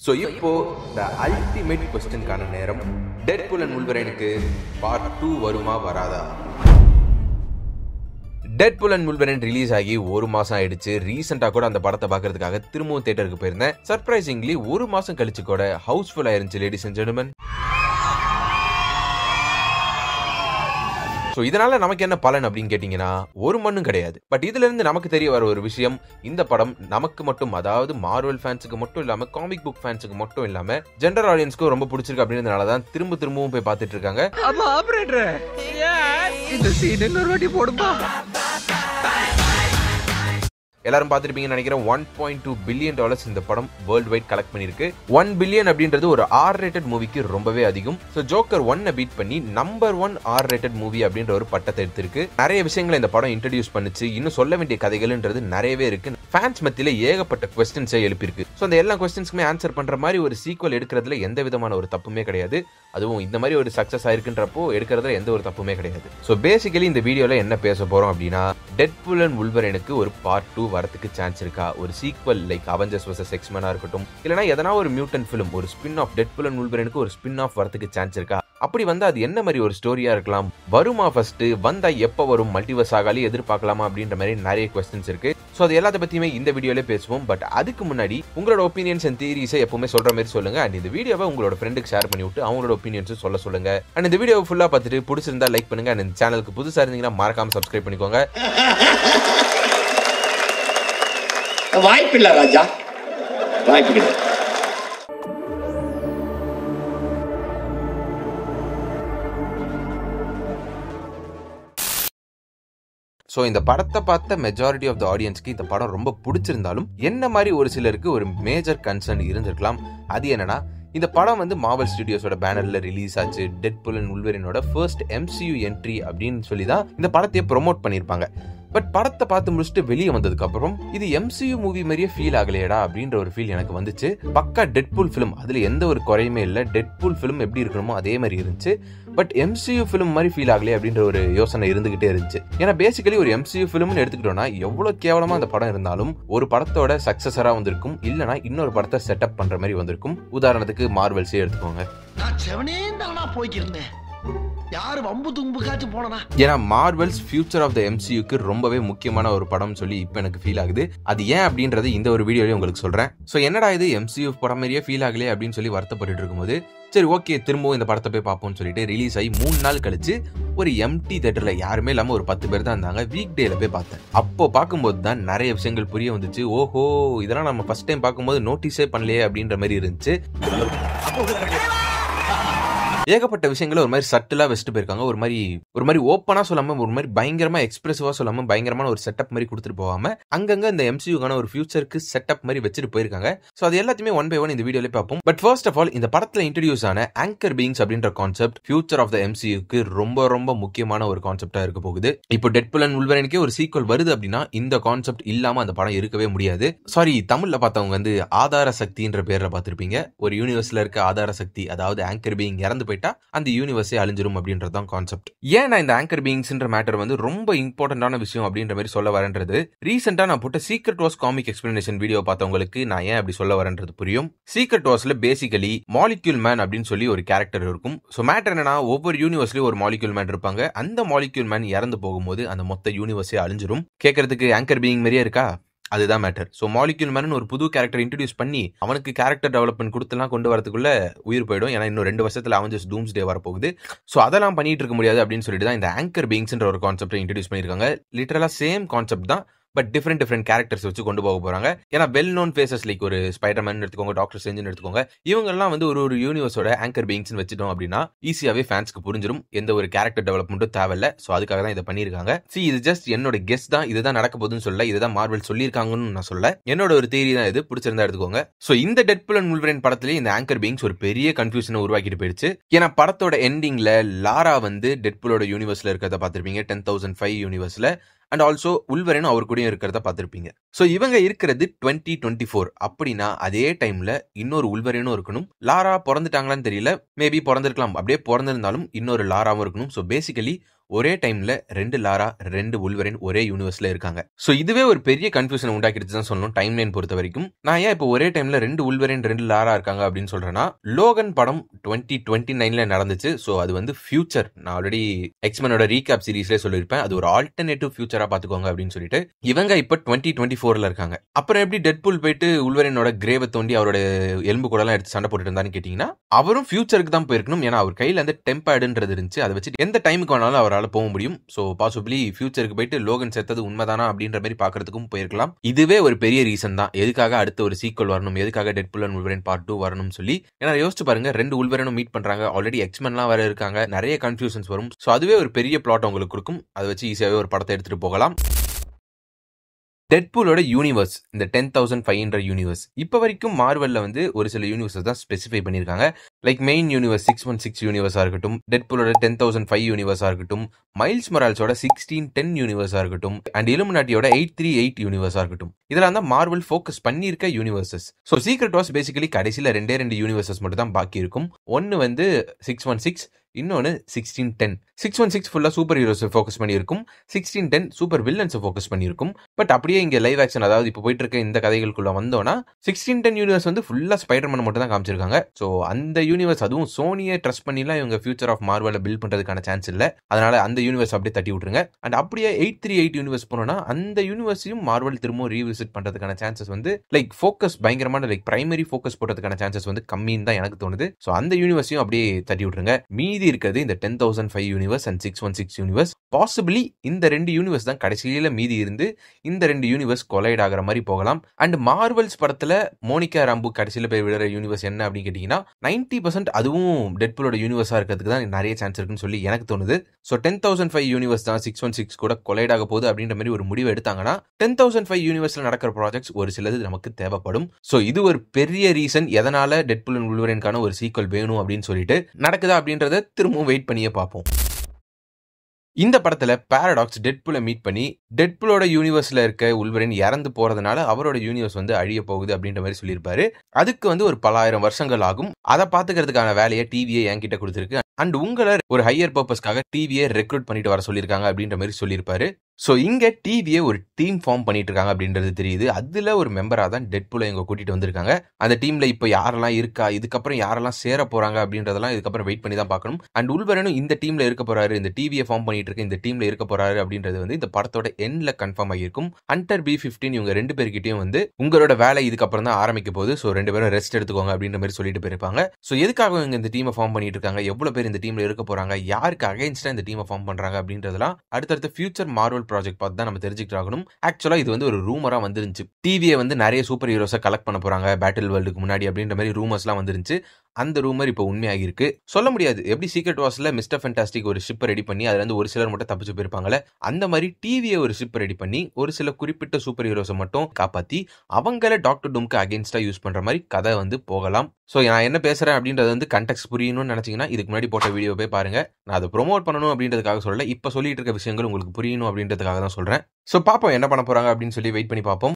So இப்போ the ultimate கொஸ்டின்கான நேரம். Deadpool and வூல்வரைனுக்கு part 2 வருமா வராதா? டெட்பூல் அண்ட் வூல்வரைன் ரிலீஸ் ஆகி ஒரு மாசம் ஆயிடுச்சு. ரீசெண்டா கூட அந்த படத்தை பார்க்கறதுக்காக திரும்பவும் தியேட்டருக்கு போயிருந்தேன். சர்ப்ரைசிங்லி ஒரு மாசம் கழிச்சு கூட ஹவுஸ்ஃபுல் ஆயிருந்துச்சு லேடிஸ் அண்ட் ஜென்டில்மேன். ஸோ இதனால நமக்கு என்ன பலன் அப்படின்னு கேட்டீங்கன்னா ஒரு மண்ணும் கிடையாது. பட் இதுல இருந்து நமக்கு தெரிய வர ஒரு விஷயம், இந்த படம் நமக்கு மட்டும், அதாவது மார்வல் ஃபேன்ஸுக்கு மட்டும் இல்லாம காமிக் புக் ஃபேன்ஸுக்கு மட்டும் இல்லாம ஜெனரல் ஆடியன்ஸ்க்கும் ரொம்ப பிடிச்சிருக்கு அப்படின்றதுனால தான் திரும்பவும் போய் பார்த்துட்டு இருக்காங்க. எல்லாரும் பார்த்துருப்பீங்கன்னு நினைக்கிறேன். $1.2 பில்லியன் இந்த படம் வேர்ல்டு வைட் கலெக்ட் பண்ணிருக்கு. 1 பில்லியன் அப்படின்றது ஒரு R-rated மூவிக்கு ரொம்பவே அதிகம். ஸோ ஜோக்கர் 1 பீட் பண்ணி நம்பர் 1 R-rated மூவி அப்படின்ற ஒரு பட்டத்தை எடுத்திருக்கு. நிறைய விஷயங்களை இந்த படம் இன்ட்ரடியூஸ் பண்ணிச்சு. இன்னும் சொல்ல வேண்டிய கதைகள்ன்றது நிறையவே இருக்கு. ஃபேன்ஸ் மத்தியில ஏகப்பட்ட கொஸ்டின்ஸை எழுப்பியிருக்கு. ஸோ அந்த எல்லா கொஸ்டின்ஸ்க்குமே ஆன்சர் பண்ற மாதிரி ஒரு சீக்வல் எடுக்கிறதுல எந்த விதமான ஒரு தப்புமே கிடையாது. அதுவும் இந்த மாதிரி ஒரு சக்சஸ் ஆயிருக்குன்றப்போ எடுக்கிறதுல எந்த ஒரு தப்புமே கிடையாது. ஸோ பேசிக்கலி இந்த வீடியோல என்ன பேச போறோம் அப்படின்னா, டெட்பூல் அண்ட் வூல்வரைனுக்கு ஒரு பார்ட் 2 வரதுக்கு சான்ஸ் இருக்கா? ஒரு சீக்வல் லைக் அவெஞ்சர்ஸ் vs எக்ஸ்மெனா இருக்கட்டும், இல்லனா எதனா ஒரு மியூட்டன்ட் ஃபிலிம், ஒரு ஸ்பின் ஆஃப் டெட்பூல் அண்ட் வூல்வரைனுக்கு ஒரு ஸ்பின் ஆஃப் வரதுக்கு சான்ஸ் இருக்கா? அப்படி வந்தா அது என்ன மாதிரி ஒரு ஸ்டோரியா இருக்கலாம்? வருமா? ஃபர்ஸ்ட் வந்தா எப்ப வரும்? மல்டிவர்ஸ் ஆகாலே எதிர்பார்க்கலாமா? அப்படின்ற மாதிரி நிறைய கொஸ்டின்ஸ் இருக்கு. ஸோ அது எல்லாத்த பத்தியுமே இந்த வீடியோல பேசுவோம். பட் அதுக்கு முன்னாடி உங்களோட ஒப்பீனியன்ஸ் அண்ட் தியரிஸை எப்பவுமே சொல்ற மாதிரி சொல்லுங்க. அண்ட் இந்த வீடியோவை உங்களோட ஃப்ரெண்டுக்கு ஷேர் பண்ணி விட்டு அவங்களோட ஒப்பீனியன்ஸும் சொல்லுங்க. அண்ட் இந்த வீடியோவை ஃபுல்லா பார்த்துட்டு பிடிச்சிருந்தா லைக் பண்ணுங்க. அண்ட் இந்த சேனலுக்கு புதுசா இருந்தீங்கன்னா மறக்காம சப்ஸ்கிரைப் பண்ணிக்கோங்க. வாய்ப்பில்லை ராஜா, வாய்ப்பு கிடையாது. ஸோ இந்த படத்தை பார்த்த மெஜாரிட்டி ஆஃப் த ஆடியன்ஸ்க்கு இந்த படம் ரொம்ப பிடிச்சிருந்தாலும் என்ன மாதிரி ஒரு சிலருக்கு ஒரு மேஜர் கன்சர்ன் இருந்திருக்கலாம். அது என்னன்னா, இந்த படம் வந்து மார்வல் ஸ்டுடியோஸோட பேனர்ல ரிலீஸ் ஆச்சு. டெட்பூல் அண்ட் வூல்வரைனோட ஃபர்ஸ்ட் MCU என்ட்ரி அப்படின்னு சொல்லி தான் இந்த படத்தையே ப்ரொமோட் பண்ணியிருப்பாங்க. பட் படத்தை பார்த்து முடிச்சுட்டு வெளியே வந்ததுக்கு அப்புறம் இது MCU மூவி மாதிரியே ஃபீல் ஆகலையடா அப்படின்ற ஒரு ஃபீல் எனக்கு வந்துச்சு. பக்கா டெட்பூல் ஃபிலிம், அதுல எந்த ஒரு குறையுமே இல்லை. டெட்பூல் ஃபிலிம் எப்படி இருக்கணுமோ அதே மாதிரி இருந்துச்சு. பட் MCU ஃபிலிம் மாதிரி ஃபீல் ஆகலையே அப்படின்ற ஒரு யோசனை இருந்துகிட்டே இருந்துச்சு. ஏன்னா பேசிக்கலி ஒரு MCU ஃபிலிம்னு எடுத்துக்கிட்டோம்னா எவ்வளவு கேவலமா அந்த படம் இருந்தாலும் ஒரு படத்தோட சக்சஸரா வந்திருக்கும், இல்லனா இன்னொரு படத்தை செட்டப் பண்ற மாதிரி வந்திருக்கும். உதாரணத்துக்கு மார்வல்ஸே எடுத்துக்கோங்க. ஏன்னா மார்வல்ஸ் ஃபியூச்சர் ஆஃப் த MCUக்கு ரொம்பவே முக்கியமான ஒரு படம் சொல்லி இப்ப எனக்கு ஃபீல் ஆகுது. அது ஏன் அப்படின்றது இந்த ஒரு வீடியோலயே உங்களுக்கு சொல்றேன். சோ என்னடா இது MCU படம் மாதிரியே ஃபீல் ஆகலையே அப்படின்னு சொல்லி வருத்தப்பட்டு இருக்கும்போது, சரி ஓகே திரும்பவும் இந்த படத்தை போய் பார்ப்போம்னு சொல்லிட்டு ரிலீஸ் ஆகி 3 நாள் கழிச்சு ஒரு எம்டி தியேட்டர்ல யாருமே இல்லாம ஒரு 10 பேர் தான் இருந்தாங்க. வீக் டேல போய் பார்த்தேன். அப்போ பார்க்கும்போது தான் நிறைய விஷயங்கள் புரிய வந்துச்சு. ஓஹோ, இதெல்லாம் நம்ம ஃபர்ஸ்ட் டைம் பார்க்கும்போது நோட்டீஸே பண்ணலையே அப்படின்ற மாதிரி இருந்துச்சு. ஏகப்பட்ட விஷயங்களை ஒரு மாதிரி சட்டிலா வச்சுட்டு போயிருக்காங்க. ஒரு மாதிரி ஓப்பனா சொல்லாம, ஒரு மாதிரி பயங்கரமா எக்ஸ்பிரசிவா சொல்லாம, பயங்கரமான ஒரு செட்டப் மாதிரி கொடுத்துட்டு போகாம அங்கங்க இந்த MCUக்கான ஒரு ஃபியூச்சருக்கு செட்டப் மாதிரி வச்சுட்டு போயிருக்காங்க. சோ அது எல்லாத்தையுமே 1 by 1 இந்த வீடியோல பார்ப்போம். பட் ஃபர்ஸ்ட் ஆஃப் ஆல், இந்த படத்துல இன்ட்ரோடியூஸ் ஆன ஆங்கர் பீயிங்ஸ் அப்படின்ற கான்செப்ட் ஃபியூச்சர் ஆஃப் த MCUக்கு ரொம்ப ரொம்ப முக்கியமான ஒரு கான்செப்டா இருக்க போகுது. இப்போ டெட்பூல் அண்ட் வூல்வரைனுக்கே ஒரு சீக்வல் வருது அப்படின்னா இந்த கான்செப்ட் இல்லாம அந்த படம் இருக்கவே முடியாது. சாரி, தமிழ்ல பார்த்தவங்க வந்து ஆதார சக்தின்ற பேர்ல பார்த்திருப்பீங்க. ஒரு யூனிவர்ஸ்ல இருக்க ஆதார சக்தி, அதாவது ஆங்கர் பீயிங் இறந்து போயிட்டா அந்த யூனிவர்ஸே அழிஞ்சிரும் அப்படின்றதான் கான்செப்ட். ஏன் நான் இந்த ஆங்கர் பீயிங்ஸ்ன்ற மேட்டர் வந்து ரொம்ப இம்பார்ட்டன்டான விஷயம் அப்படின்ற மாதிரி சொல்ல வரேன்றது, ரீசெண்டா நான் போட்ட secret wars comic explanation video பார்த்தவங்களுக்கு நான் ஏன் அப்படி சொல்ல வரேன்றது புரியும். சீக்ரெட் வார்ஸ்ல பேசிக்கலி மாலிக்யூல் மேன் அப்படின்னு சொல்லி ஒரு கேரக்டர் இருக்கும். சோ மேட்டர் என்னன்னா, ஒவ்வொரு யூனிவர்ஸ்லயும் ஒரு மாலிக்யூல் மேன் இருப்பாங்க. அந்த மாலிக்யூல் மேன் இறந்து போகும்போது அந்த மொத்த யூனிவர்ஸே அழிஞ்சிரும். கேட்கறதுக்கு ஆங்கர் பீயிங் மாதிரியே இருக்கா? அதுதான் மேட்டர். சோ மாலிக்யூல் மேன் ஒரு புது கேரக்டர் இன்ட்ரோடியூஸ் பண்ணி அவனுக்கு கேரக்டர் டெவலப்மெண்ட் கொடுத்துலாம் கொண்டு வரதுக்குள்ள உயிர் போயிடும். ஏன்னா இன்னும் 2 வருஷத்துல அவெஞ்சர்ஸ் டூம்ஸ்டே வரப்போகுது. சோ அதெல்லாம் பண்ணிட்டு இருக்க முடியாது அப்படின்னு சொல்லிட்டு தான் இந்த ஆங்கர் பீயிங்ஸ்ன்ற ஒரு கான்செப்டை இன்ட்ரோடியூஸ் பண்ணிருக்காங்க. லிட்டரலா சேம் கான்செப்ட் தான், பட் டிஃப்ரெண்ட் கேரக்டர்ஸ் வச்சு கொண்டு போக போறாங்க. ஏன்னா வெல் நோன் ஃபேசஸ் லைக் ஒரு ஸ்பைடர்மேன் எடுத்துக்கோங்க, டாக்டர் ஸ்ட்ரேஞ்ச் எடுத்துக்கோங்க, இவங்க எல்லாம் வந்து ஒரு யூனிவர்ஸோட ஆங்கர் பீயிங்ஸ் வச்சிட்டோம் அப்படின்னா ஈஸியாவே ஃபேன்ஸ்க்கு புரிஞ்சிடும். எந்த ஒரு கேரக்டர் டெவலப்மெண்ட்டும் தேவையில்ல. சோ அதுக்காக தான் இதை பண்ணிருக்காங்க. இது ஜஸ்ட் என்னோட கெஸ் தான். இதுதான் நடக்க போகுதுன்னு சொல்ல, இதுதான் மார்வல் சொல்லியிருக்காங்கன்னு நான் சொல்ல, என்னோட ஒரு தியரி தான் இது. பிடிச்சிருந்தா எடுத்துக்கோங்க. சோ இந்த டெட்பூல் அண்ட் வூல்வரைன் படத்திலேயே இந்த ஆங்கர் பீயிங்ஸ் ஒரு பெரிய கன்ஃபியூஷனை உருவாக்கிட்டு போயிடுச்சு. ஏன்னா படத்தோட எண்டிங்ல லாரா வந்து டெட்பூலோட யூனிவர்ஸ்ல இருக்கிறத பார்த்திருப்பீங்க, 10,005 யூனிவர்ஸ்ல. அண்ட் ஆல்சோ உல்வரைனும் அவர் கூடயும் இருக்கிறத பார்த்திருப்பீங்க. ஸோ இவங்க இருக்கிறது 2024. அப்படின்னா அதே டைம்ல இன்னொரு உல்வரைனும் இருக்கணும். லாரா பிறந்துட்டாங்களான்னு தெரியல, மேபி பிறந்திருக்கலாம். அப்படியே பிறந்திருந்தாலும் இன்னொரு லாராவும் இருக்கணும். ஸோ பேசிக்கலி ஒரே டைம்ல 2 லாரா, 2 வுல்வரின் ஒரே யூனிவர்ஸ்ல இருக்காங்க. சோ இதுவே ஒரு பெரிய கன்ஃபியூஷன் உண்டாக்கிடுச்சு தான் சொல்லணும் டைம்லைன் பொறுத்த வரைக்கும். நான் ஏன் இப்போ ஒரே டைம்ல 2 வுல்வரின் 2 லாரா இருக்காங்க அப்படின்னு சொல்றேன்னா, லோகன் படம் 2029ல நடந்துச்சு. சோ அது வந்து ஃபியூச்சர். நான் ஆல்ரெடி எக்ஸ்மெனோட ரீகேப் சீரிஸ்ல சொல்லியிருப்பேன். அது ஒரு ஆல்டர்னேட்டிவ் ஃபியூச்சரா பாத்துக்கோங்க அப்படின்னு சொல்லிட்டு இவங்க இப்ப 2024ல இருக்காங்க. அப்புறம் எப்படி டெட்பூல் போயிட்டு வுல்வரினோட கிரேவை தோண்டி அவரோட எலும்பு கூட எல்லாம் எடுத்து சண்டை போட்டுட்டு இருந்தான்னு கேட்டீங்கன்னா, அவரும் ஃபியூச்சருக்கு தான் போயிருக்கணும். ஏன்னா அவர் கையில அந்த டெம்பேடுன்றது இருந்துச்சு. அதை வச்சு எந்த டைமுக்கு வேணாலும் அவரால் போக முடியும். சோ பாசிபிளி ஃபியூச்சருக்கு போயிட்டு லோகன் செத்தது உண்மைதானா அப்படின்ற மாதிரி பாக்குறதுக்கும் போயிருக்கலாம். இதுவே ஒரு பெரிய ரீசன் தான் எதுக்காக அடுத்த ஒரு சீக்வல் வரணும், எதுக்காக டெட்பூல் அண்ட் வுல்வரின் பார்ட் 2 வரணும்னு சொல்லி. ஏன்னா யோசிச்சு பாருங்க, 2 வுல்வரினும் மீட் பண்றாங்க, ஆல்ரெடி எக்ஸ்மென்லாம் வேற இருக்காங்க, நிறைய கன்ஃபியூஷன்ஸ் வரும். சோ அதுவே ஒரு பெரிய பிளாட் உங்களுக்கு கொடுக்கும். அதை வச்சு ஈஸியாவே ஒரு படத்தை எடுத்துட்டு போகலாம். டெட்பூலோட யூனிவர்ஸ், இந்த 10,500 யூனிவர்ஸ் இப்ப வரைக்கும் மார்வெல்ல வந்து ஒரு சில யூனிவர்ஸ் தான் ஸ்பெசிஃபை பண்ணிருக்காங்க. லைக் மெயின் யூனிவர்ஸ் 616 யூனிவர்ஸா இருக்கட்டும், டெட்பூலோட 10,005 யூனிவர்ஸா இருக்கட்டும், மைல்ஸ் மொரால்ஸோட 1610 யூனிவர்ஸா இருக்கட்டும், அண்ட் இலுமினாட்டியோட 838 யூனிவர்ஸா இருக்கட்டும். இதெல்லாம் தான் மார்வெல் ஃபோக்கஸ் பண்ணியிருக்க universes. So secret Wars basically கடைசியில் 2 யூனிவர்சஸ் மட்டும் தான் பாக்கி இருக்கும். ஒன்னு வந்து 616, இன்னொன்னு 1610. 616 ஃபுல்லா சூப்பர் ஹீரோஸை ஃபோக்கஸ் பண்ணியிருக்கும், 1610 சூப்பர் வில்லன்ஸை ஃபோக்கஸ் பண்ணியிருக்கும். பட் அப்படியே இங்க லைவ் ஆக்ஷன், அதாவது இப்போ போயிட்டு இருக்க இந்த கதைகளுக்குள்ள வந்தோம்னா 1610 யூனிவர்ஸ் வந்து ஃபுல்லா ஸ்பைடர்மேன் மட்டும் தான் காமிச்சிருக்காங்க. ஸோ அந்த யூனிவர்ஸ், அதுவும் சோனியை ட்ரஸ்ட் பண்ணிலாம் இவங்க ஃபியூச்சர் ஆஃப் மார்வெலை பில்ட் பண்றதுக்கான சான்ஸ் இல்லை. அதனால அந்த யூனிவர்ஸ் அப்படியே தட்டி விட்டுருங்க. அண்ட் அப்படியே 838 யூனிவர்ஸ் போனோம்னா அந்த யூனிவர்ஸையும் மார்வெல் திரும்ப ரீவிசிட் பண்றதுக்கான சான்சஸ் வந்து லைக் ஃபோக்கஸ் பயங்கரமான லைக் பிரைமரி ஃபோக்கஸ் போடுறதுக்கான சான்சஸ் வந்து கம்மின்னு தான் எனக்கு தோணுது. ஸோ அந்த யூனிவர்ஸையும் அப்படியே தட்டி விட்டுருங்க. மீதி இருக்கிறது இந்த 10,005 யூனிவர்ஸ் அண்ட் 616 யூனிவர்ஸ். பாசிபிளி இந்த 2 யூனிவர்ஸ் தான் கடைசியில மீதி இருந்து இந்த 2 யூனிவர்ஸ் கொலைட் ஆகிற மாதிரி போகலாம். அண்ட் மார்வெல்ஸ் படத்துல மோனிகா ராம்பு கடைசியில போய் விடுற யூனிவர்ஸ் என்ன அப்படின்னு கேட்டீங்கன்னா 90% அதுவும் டெட்பூலோட யூனிவர்ஸா இருக்கிறதுக்கு தான் நிறைய சான்ஸ் இருக்குன்னு சொல்லி எனக்கு தோணுது. ஸோ 10,005 யூனிவர்ஸ் தான் 616 கூட கொலைட் ஆக போகுது அப்படின்ற மாதிரி ஒரு முடிவு எடுத்தாங்கன்னா 10,005 யூனிவர்ஸ்ல நடக்கிற ப்ராஜெக்ட்ஸ் ஒரு சிலது நமக்கு தேவைப்படும். ஸோ இது ஒரு பெரிய ரீசன் எதனால டெட்பூல் அண்ட் வுல்வரினுக்கான ஒரு சீக்வல் வேணும் அப்படின்னு சொல்லிட்டு நடக்குதா அப்படின்றத திரும்பவும் வெயிட் பண்ணியே பார்ப்போம். இந்த படத்துல பாரடாக்ஸ் டெட்பூலை மீட் பண்ணி டெட்பூலோட யூனிவர்ஸ்ல இருக்க வுல்வரின் இறந்து போறதுனால அவரோட யூனிவர்ஸ் வந்து அழிய போகுது அப்படின்ற மாதிரி சொல்லியிருப்பாரு. அதுக்கு வந்து ஒரு பல ஆயிரம் வருஷங்கள் ஆகும். அதை பாத்துக்கிறதுக்கான வேலையை டிவியை என்கிட்ட கொடுத்துருக்கு. அண்ட் உங்களை ஒரு ஹையர் பர்பஸ்க்காக டிவியை ரெக்ரூட் பண்ணிட்டு வர சொல்லியிருக்காங்க அப்படின்ற மாதிரி சொல்லியிருப்பாரு. ஸோ இங்க டிவியை ஒரு டீம் ஃபார்ம் பண்ணிட்டு இருக்காங்க அப்படின்றது தெரியுது. அதுல ஒரு மெம்பரா தான் டெட்பூலை இங்க கூட்டிட்டு வந்திருக்காங்க. அந்த டீம்ல இப்போ யாரெல்லாம் இருக்கா, இதுக்கப்புறம் யாரெல்லாம் சேர போறாங்க அப்படின்றதெல்லாம் இதுக்கப்புறம் வெயிட் பண்ணி தான் பார்க்கணும். அண்ட் வுல்வரினும் இந்த டீம்ல இருக்க போறாரு, இந்த டிவியை ஃபார்ம் பண்ணிட்டு இருக்க இந்த டீம்ல இருக்க போறாரு அப்படின்றது வந்து இந்த படத்தோட எண்ட்ல கன்ஃபார்ம் ஆகியிருக்கும். ஹண்டர் B-15 இவங்க 2 பேர்கிட்டயும் வந்து உங்களோட வேலை இதுக்கப்புறம் தான் ஆரம்பிக்க போகுது, ஸோ 2 பேரும் ரெஸ்ட் எடுத்துக்கோங்க அப்படின்ற மாதிரி சொல்லிட்டு போயிருப்பாங்க. ஸோ எதுக்காக இவங்க இந்த டீமை ஃபார்ம் பண்ணிட்டு இருக்காங்க, எவ்வளவு பேர் இந்த டீம்ல இருக்க போறாங்க, யாருக்கு அகைன்ஸ்டா இந்த டீமை ஃபார்ம் பண்றாங்க அப்படின்றதெல்லாம் அடுத்தடுத்த ஃபியூச்சர் மார்வல் ப்ராஜெக்ட் பார்த்து தான் நம்ம தெரிஞ்சுக்கிட்டு ஆகணும். ஆக்சுவலா இது வந்து ஒரு ரூமரா வந்துருந்துச்சு. டிவியை வந்து நிறைய சூப்பர் ஹீரோஸை கலெக்ட் பண்ண போறாங்க பேட்டில் வேர்ல்டுக்கு முன்னாடி அப்படின்ற மாதிரி ரூமர்ஸ்லாம் வந்துருந்துச்சு. அந்த ரூமர் இப்போ உண்மையாகி இருக்கு. சொல்ல முடியாது, எப்படி சீக்ரெட் வார்ஸ்ல மிஸ்டர் ஃபேண்டாஸ்டிக் ஒரு ஷிப்பை ரெடி பண்ணி அதுல இருந்து ஒரு சிலர் மட்டும் தப்பிச்சு போயிருப்பாங்கல்ல, அந்த மாதிரி டிவியை ஒரு ஷிப்பை ரெடி பண்ணி ஒரு சில குறிப்பிட்ட சூப்பர் ஹீரோஸை மட்டும் காப்பாத்தி அவங்கள டாக்டர் டூம்க்கு அகேன்ஸ்டா யூஸ் பண்ற மாதிரி கதை வந்து போகலாம். ஸோ நான் என்ன பேசுறேன் அப்படின்றது வந்து கண்டெக்ஸ்ட் புரியணும்னு நினைச்சீங்கன்னா இதுக்கு முன்னாடி போட்ட வீடியோ போய் பாருங்க. நான் அதை ப்ரொமோட் பண்ணணும் அப்படின்றதுக்காக சொல்லல, இப்போ சொல்லிட்டு இருக்க விஷயங்கள் உங்களுக்கு புரியணும் அப்படின்றதுக்காக தான் சொல்றேன். ஸோ பார்ப்போம் என்ன பண்ண போறாங்க அப்படின்னு சொல்லி வெயிட் பண்ணி பார்ப்போம்.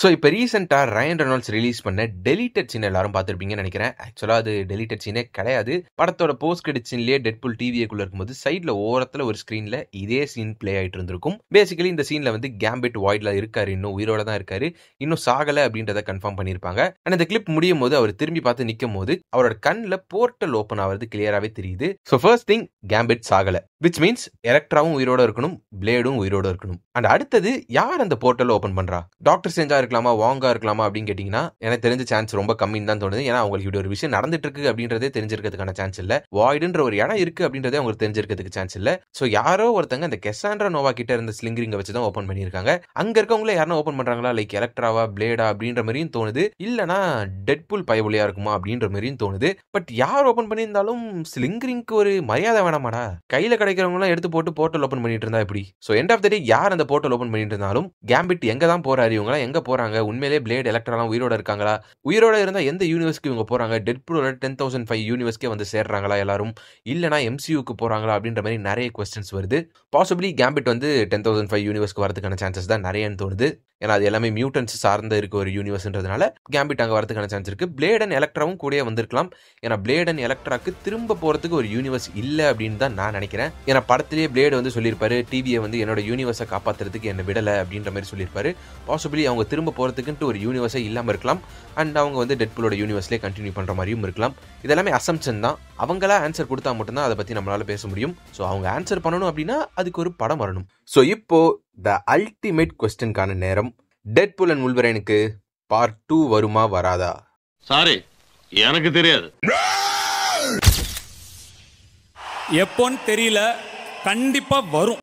ஸோ இப்போ ரீசெண்டாக ரயன் ரெனால்ட்ஸ் ரிலீஸ் பண்ண டெலிட்டட் சீன் எல்லாரும் பார்த்துருப்பீங்கன்னு நினைக்கிறேன். ஆக்சுவலாக அது டெலிட்டட் சீனே கிடையாது. படத்தோட போஸ்ட் கிரெடிட் சீன்லேயே டெட்பூல் டிவிக்குள்ள இருக்கும்போது சைடில் ஓரத்தில் ஒரு ஸ்க்ரீனில் இதே சீன் பிளே ஆகிட்டு இருந்திருக்கும். பேசிக்கலி இந்த சீனில் வந்து கேம்பிட் வாய்டில் இருக்காரு, இன்னும் உயிரோட தான் இருக்காரு, இன்னும் சாகலை அப்படின்றத கன்ஃபார்ம் பண்ணியிருப்பாங்க. அண்ட் இந்த கிளிப் முடியும் போது அவர் திரும்பி பார்த்து நிற்கும் போது அவரோட கண்ணில் போர்ட்டல் ஓப்பன் ஆகிறது கிளியராகவே தெரியுது. ஸோ ஃபர்ஸ்ட் திங், கேம்பிட் சாகலை, விச் மீன்ஸ் எலக்ட்ராவும் உயிரோட இருக்கணும், பிளேடும் உயிரோட இருக்கணும். அண்ட் அடுத்தது, யார் அந்த போர்ட்டல் ஓப்பன் பண்றா? டாக்டர் ஸ்ட்ரேஞ்சா இருக்கலாமா, வாங்கா இருக்கலாமா அப்படின்னு கேட்டீங்கன்னா எனக்கு தெரிஞ்ச சான்ஸ் ரொம்ப கம்மின்னு தான் தோணுது. ஏன்னா அவங்களுக்கு இப்படி ஒரு விஷயம் நடந்துட்டு இருக்கு அப்படின்றதே தெரிஞ்சிருக்கிறதுக்கான சான்ஸ் இல்ல. வாய்டுன்ற ஒரு இடம் இருக்கு அப்படின்றதே அவங்களுக்கு தெரிஞ்சிருக்கிறதுக்கு சான்ஸ் இல்ல. சோ யாரோ ஒருத்தங்க அந்த கெசாண்ட்ரா நோவா கிட்ட இருந்த ஸ்லிங்கரிங்க வச்சு தான் ஓபன் பண்ணியிருக்காங்க. அங்க இருக்கவங்களே யாரும் ஓபன் பண்றாங்களா, லைக் எலக்ட்ராவா, பிளேடா அப்படின்ற மாதிரியும் தோணுது. இல்லனா டெட்பூல் பயபுலியா இருக்குமா அப்படின்ற மாதிரியும் தோணுது. பட் யார் ஓபன் பண்ணியிருந்தாலும் ஸ்லிங்கரிங்க்கு ஒரு மரியாதை வேணாமாடா? கையில கிடைக்கிறவங்க எல்லாம் எடுத்து போட்டு போர்ட்டல் ஓபன் பண்ணிட்டு இருந்தா எப்படி? சோ எண்ட் ஆஃப் த டே யார் அந்த போர்ட்டல் ஓபன் பண்ணிட்டு இருந்தாலும் கேம்பிட் எங்க தான் போறாரு, இவங்க எங்க போறாங்க, உண்மையிலே பிளேட் எலக்ட்ராலாம் உயிரோட இருக்காங்களா, உயிரோட இருந்தா எந்த யூனிவர்ஸ்க்கு இவங்க போறாங்க, டெட்பூலோட 10,005 யூனிவர்ஸ்க்கே வந்து சேர்றாங்களா எல்லாரும், இல்லனா MCUக்கு போறாங்களா அப்படின்ற மாதிரி நிறைய क्वेश्चंस வருது. பாசிபிளி கேம்பிட் வந்து 10,005 யூனிவர்ஸ்க்கு வரதுக்கான சான்சஸ் தான் நிறையன்னு தோணுது. ஏன்னா அது எல்லாமே மியூட்டன்ஸ் சார்ந்த இருக்க ஒரு யூனிவர்ஸ்ன்றதுனால கேம்பிட் அங்கே வரதுக்கான சான்ஸ் இருக்கு. பிளேட் அண்ட் எலக்ட்ராவும் கூட வந்திருக்கலாம். ஏன்னா பிளேட் அண்ட் எலக்ட்ராக்கு திரும்ப போறதுக்கு ஒரு யூனிவர்ஸ் இல்லை அப்படின்னு தான் நான் நினைக்கிறேன். ஏன்னா படத்திலேயே பிளேட் வந்து சொல்லியிருப்பாரு, டிவியை வந்து என்னோட யூனிவர்ஸை காப்பாற்றுறதுக்கு என்ன விடலை அப்படின்ற மாதிரி சொல்லியிருப்பாரு. பாசிபிளி அவங்க திரும்ப போகிறதுக்குன்ட்டு ஒரு யூனிவர்ஸே இல்லாமல் இருக்கலாம். அண்ட் அவங்க வந்து டெட்பூலோட யூனிவர்ஸ்லேயே கண்டினியூ பண்ணுற மாதிரியும் இருக்கலாம். இதெல்லாமே அசம்ஷன் தான். அவங்களா ஆன்சர் கொடுத்தா மட்டும்தான் அதை பற்றி நம்மளால பேச முடியும். ஸோ அவங்க ஆன்சர் பண்ணணும் அப்படின்னா அதுக்கு ஒரு படம் வரணும். ஸோ இப்போ த அல்டிமேட் கொஸ்டின்கான நேரம். டெட்பூல் அண்ட் வூல்வரைனுக்கு பார்ட் 2 வருமா வராதா? சாரி, எனக்கு தெரியாது. எப்போன்னு தெரியல, கண்டிப்பா வரும்.